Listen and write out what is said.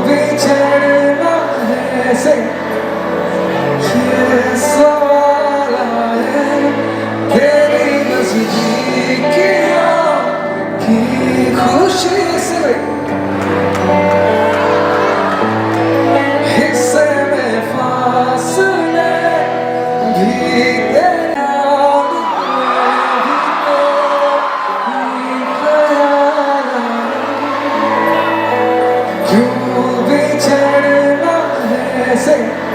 बिछड़ना है से ये सवाल है तेरी नज़दीकियों की खुशी से हिस्से में फासले भी तेरा क्यों बिछड़ना है से